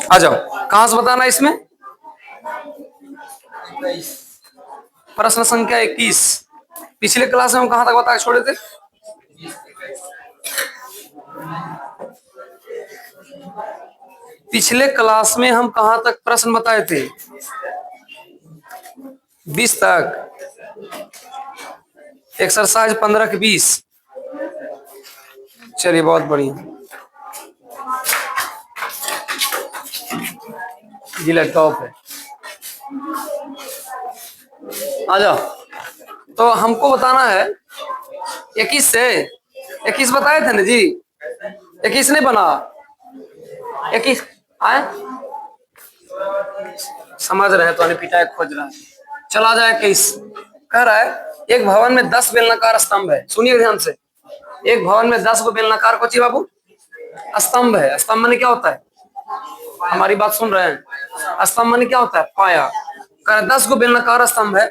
आ जाओ, कहां से बताना इसमें? प्रश्न संख्या 21। पिछले क्लास में हम कहां तक बता छोड़े थे? पिछले क्लास में हम कहां तक प्रश्न बताए थे? 20 तक। एक्सरसाइज 15 के 20। चलिए बहुत बढ़िया जी, लैपटॉप है। आ जाओ, तो हमको बताना है 21 से। 21 बताए थे ना जी? 21 नहीं बना? 21 आए समझ रहे हैं तो पिटाई खोज रहा है। चला जाए 21। कह रहा है एक भवन में 10 बेलनाकार स्तंभ है। सुनिए ध्यान से, एक भवन में 10 गो बेलनाकार को बाबू स्तंभ है। स्तंभ माने क्या होता है? हमारी बात सुन रहे हैं? स्तंभ माने क्या होता है? पाया। कह 10 गो बेलनाकार स्तंभ है,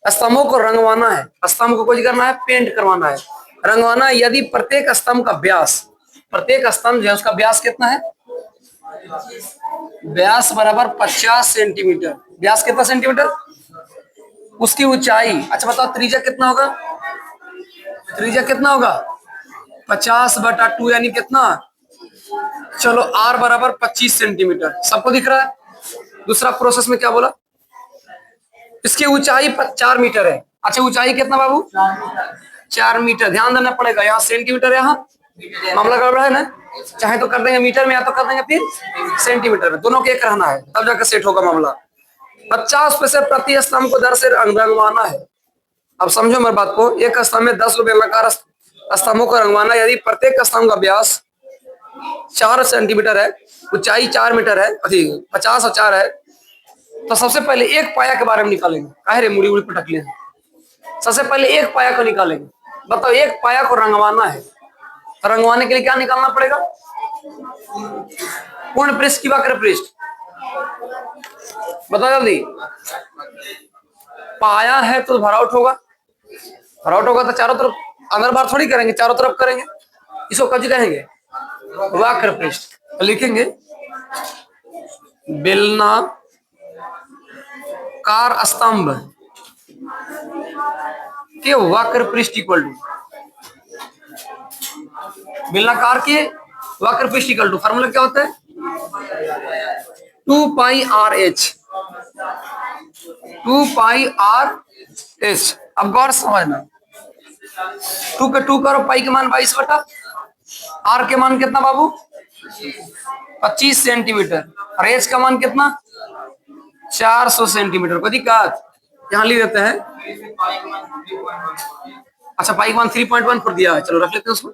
स्तंभों को रंगवाना है। स्तंभ को कुछ करना है, पेंट करवाना है, रंगवाना है। यदि प्रत्येक स्तंभ का व्यास, प्रत्येक स्तंभ जो है उसका व्यास कितना है? व्यास बराबर 50 सेंटीमीटर। व्यास कितना सेंटीमीटर? उसकी ऊंचाई, अच्छा बताओ त्रिज्या कितना होगा? त्रिज्या कितना होगा? 50/2 यानी कितना? चलो आर बराबर 25 सेंटीमीटर। सबको दिख रहा है? दूसरा प्रोसेस में क्या बोला? इसकी ऊंचाई 4 मीटर है। अच्छा ऊंचाई कितना बाबू? 4 मीटर। ध्यान देना पड़ेगा, यहाँ सेंटीमीटर, यहाँ मामला गड़बड़ है ना। चाहे तो कर देंगे मीटर में या तो कर देंगे फिर सेंटीमीटर में, दोनों के एक रहना है तब जाकर सेट होगा मामला। 50 पैसे प्रति स्तंभ को दर से रंगवाना है। अब समझो मेरी बात को, एक स्तंभ में 10 बेलनाकार स्तंभों को रंगवाना। यदि प्रत्येक स्तंभ का व्यास 4 सेंटीमीटर है, ऊंचाई 4 मीटर है, 50 और 4 है, तो सबसे पहले एक पाया के बारे में निकालेंगे। काहे रे मुड़ी उड़ी पटक ले। सबसे पहले एक पाया को निकालेंगे। बताओ एक पाया को रंगवाना है, रंगवाने के लिए क्या निकालना पड़ेगा? पूर्ण पृष्ठ की वक्र पृष्ठ। बताओ जल्दी। पाया है तो भरावट होगा, भरावट होगा तो चारों तरफ अंदर बार थोड़ी करेंगे, चारों तरफ करेंगे। इसको कब कहेंगे? वक्र पृष्ठ। तो लिखेंगे बेलनाकार स्तंभ के वक्र पृष्ठ इक्वल टू, बेलनाकार के वक्र पृष्ठ इक्वल टू, फार्मूला क्या होता है? 2πr/h। 2πr/h। अब गौर समझना, 2 पे 2 करो, पाई के मान 22/, आर के मान कितना बाबू? 25 सेंटीमीटर, और एच का मान कितना? 400 सेंटीमीटर। कोई दिक्कत? यहाँ लिख देते हैं। अच्छा पाई का मान 3.14 दिया है, चलो रख लेते हैं उसको।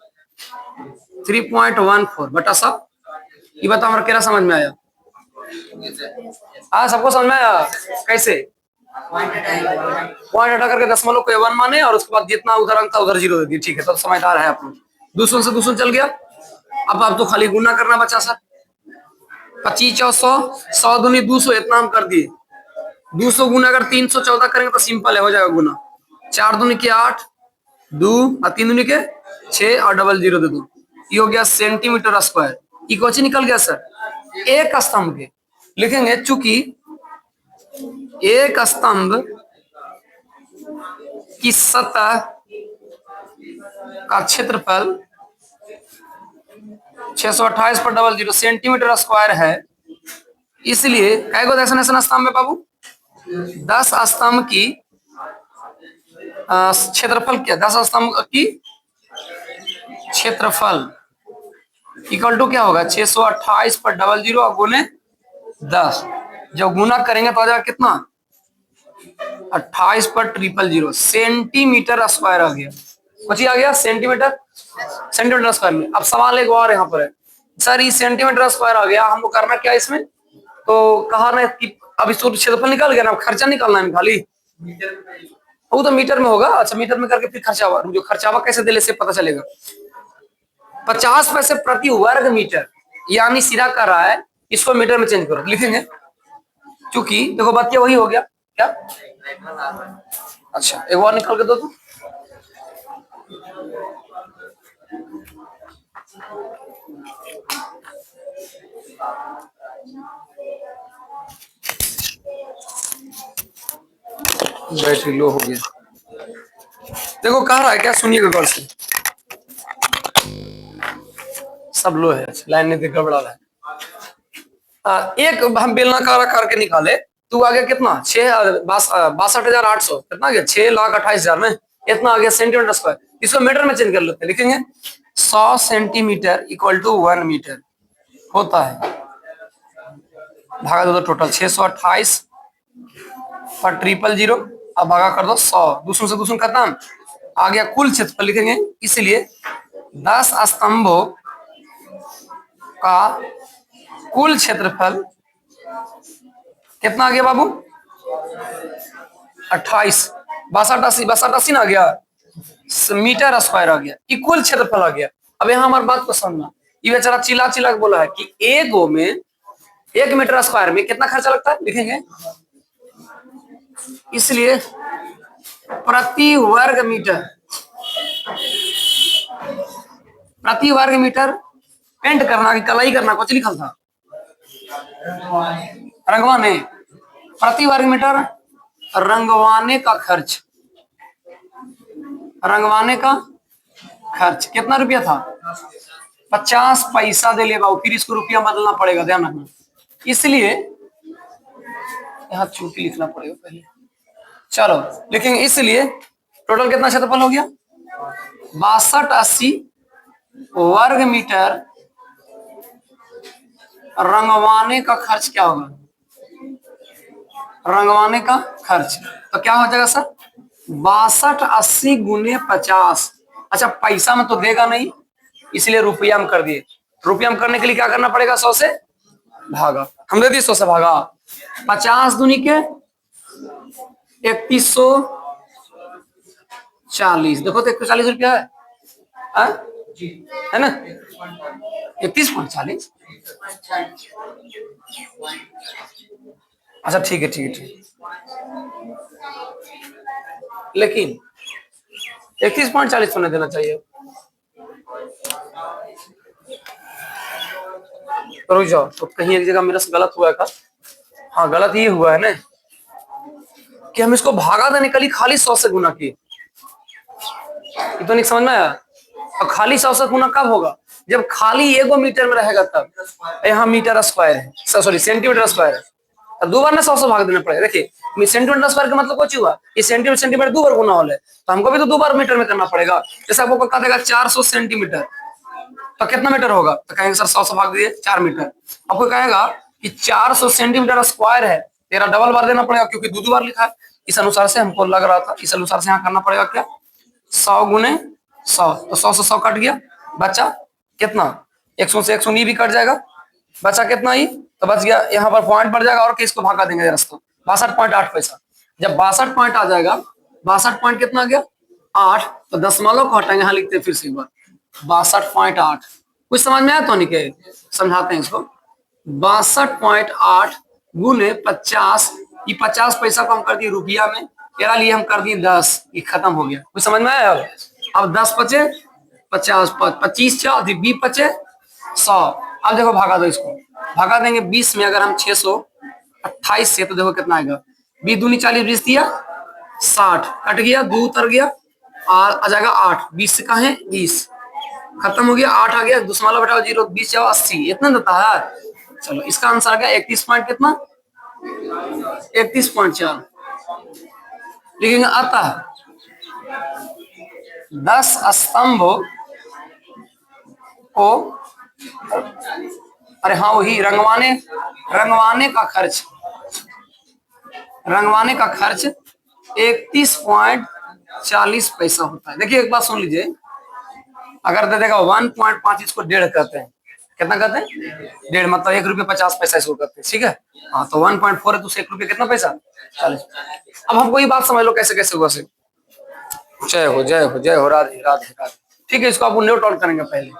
3.14 बटा सब। ये बताओ हमारा क्या समझ में आया? हाँ सबको समझ में आया? कैसे? पॉइंट हटा करके दशमलव को 1 माने और उसके बाद जितना उधर अंक था उधर 0 दे दिए। ठीक है, तब समझदार है आप लोग। दूसरों से दूसरों चल गया। अब आप तो खाली गुना करना बचा सर। 25 और 100, 100 दूनी 200, इतना हम कर दिए। 200 गुना अगर 314 करेंगे तो सिंपल है, हो जाएगा गुना। 4 दूनी के 8, 2 और 3 दूनी के 6 और डबल 0 दे दो। ये हो गया सेंटीमीटर स्क्वायर। ये कौन निकल गया सर? एक स्तंभ के लिखेंगे, चूंकि एक स्तंभ की सतह का क्षेत्रफल 628/00 सेंटीमीटर स्क्वायर है, इसलिए कै गो ऐसा स्तंभ है बाबू? 10 स्तंभ की क्षेत्रफल क्या? 10 स्तंभ की क्षेत्रफल इक्वल टू क्या होगा? 628/00 और गुने 10। जब गुना करेंगे तो आ जाएगा कितना? 28/000 सेंटीमीटर स्क्वायर आ गया। कुछ ही आ गया सेंटीमीटर, सेंटीमीटर स्क्वायर में। अब सवाल एक और यहाँ पर है, सर ये सेंटीमीटर स्क्वायर आ गया, हमको करना क्या इसमें? तो कहा ना कि अब इस क्षेत्रफल निकाल गया ना, खर्चा निकालना है खाली। वो तो मीटर में होगा। अच्छा मीटर में करके फिर खर्चावा, जो खर्चावा कैसे दिले से पता चलेगा। 50 पैसे प्रति वर्ग मीटर, यानी सीधा कर रहा है, इसको मीटर में चेंज करो। लिखेंगे क्योंकि देखो बात क्या वही हो गया क्या? अच्छा एक और निकाल के दो तो। बैटरी लो हो गया। देखो कह रहा है क्या, सुनिएगा गौर से। सब लो है, लाइन नहीं गड़बड़ा रहा है। एक हम बेलनाकार आकार के निकाले, तू आ गया कितना 62,800 कितना आ गया 6,28,000 में, इतना आ गया सेंटीमीटर स्क्वायर। इसको मीटर में चेंज कर लेते हैं, लिखेंगे 100 सेंटीमीटर इक्वल टू 1 मीटर होता है। भागा दो टोटल 628 पर 000, अब भागा कर दो 100, दूसरों से दूसरों खत्म, आ गया कुल क्षेत्रफल लिखेंगे। इसलिए 10 स्तंभों का कुल क्षेत्रफल कितना आ गया बाबू 28, 62,80 ना आ गया, मीटर स्क्वायर आ गया, इक्वल क्षेत्रफल आ गया। अब यहाँ हमारी बात को समझना, ये बेचारा चिल्ला चिल्ला बोला है कि एगो में 1 मीटर स्क्वायर में कितना खर्चा लगता है, लिखेंगे इसलिए प्रति वर्ग मीटर पेंट करना कि कलाई करना कुछ लिखल था रंगवाने, प्रति वर्ग मीटर रंगवाने का खर्च कितना रुपया था 50 पैसा दे ले बाबू, फिर इसको रुपया बदलना पड़ेगा, ध्यान रखना। इसलिए यहाँ चूंकि लिखना पड़ेगा पहले, चलो लिखेंगे। इसलिए टोटल कितना क्षेत्रफल हो गया 6280 वर्ग मीटर। रंगवाने का खर्च क्या होगा, रंगवाने का खर्च तो क्या हो जाएगा सर 6280 गुने 50। अच्छा पैसा में तो देगा नहीं, इसलिए रुपया में कर दिए। रुपया में करने के लिए क्या करना पड़ेगा 100 से भागा, हम दे दिए 100 से भागा। 50 दूनी के 3140, देखो तो 140 रुपया है ना 31.40। अच्छा ठीक है, लेकिन 31.40 होने देना चाहिए। तो रुक जाओ, तो कहीं एक जगह मेरा से गलत हुआ था। हाँ गलत ये हुआ है ना कि हम इसको भागा देने के लिए खाली 100 से गुना किए, ये तो नहीं समझ में आया। और खाली 100 से गुना कब होगा जब खाली एगो मीटर में रहेगा तब। यहाँ मीटर स्क्वायर है, सॉरी सेंटीमीटर स्क्वायर है, तो 2 बार ना 100 से भाग देना पड़ेगा। देखिए सेंटीमीटर स्क्वायर का मतलब कुछ हुआ, ये सेंटीमीटर 2 बार गुना होले, तो हमको भी तो 2 बार मीटर में करना पड़ेगा। जैसे आपको कहा देगा 400 सेंटीमीटर, तो कितना मीटर होगा, तो कहेंगे सर 100 से भाग दिए 4 मीटर। आपको कहेगा कि 400 सेंटीमीटर स्क्वायर है, तेरा डबल बार देना पड़ेगा क्योंकि 2 बार लिखा है। इस अनुसार से हमको लग रहा था, इस अनुसार से यहाँ करना पड़ेगा क्या 100 गुने 100, तो 100 से 100 कट गया, बचा कितना 100 से 100 भी कट जाएगा, बचा कितना ही, तो बच गया यहाँ पर पॉइंट बढ़ जाएगा और किसको भागा देंगे रास्ता 62.8 पैसा। जब 62 पॉइंट आ जाएगा, 62 पॉइंट कितना आ गया 8, तो दशमलव को हटाएंगे, यहाँ लिखते हैं फिर से एक बार 62.8। कुछ समझ में आया तो नहीं के समझाते हैं इसको। 62.8 गुने 50, ये 50 पैसा को हम कर दिए रुपया में, तेरा लिए हम कर दिए 10, ये खत्म हो गया। कुछ समझ में आया। अब 10 बचे 50, 25 20 बचे 100। अब देखो भागा दो, इसको भागा देंगे 20 में, अगर हम 628 से, तो देखो कितना आएगा 20 दूनी 40, 20 दिया 60, कट गया 2 उतर गया, आ जाएगा 8, 20 से कहा है 20, खत्म हो गया 8 आ गया, दशमलव बटाओ 0, 20 जाओ 80, इतना देता है। चलो इसका आंसर आ गया 31 पॉइंट कितना 31.4 लिखेंगे। अतः 10 स्तंभों को, अरे हाँ वही रंगवाने का खर्च 31.40 पैसा होता है। देखिए एक बात सुन लीजिए, अगर दे देगा 1.5, इसको 1.5 कहते हैं, कितना कहते हैं 1.5, मतलब 1 रुपये 50 पैसा इसको कहते हैं, ठीक है। हाँ तो 1.4 है तो 1 रुपये कितना पैसा 40। अब हमको ये बात समझ लो कैसे कैसे हुआ से। जय हो राधे राधे राधे। ठीक है, इसको आप नोट डाउन करेंगे पहले।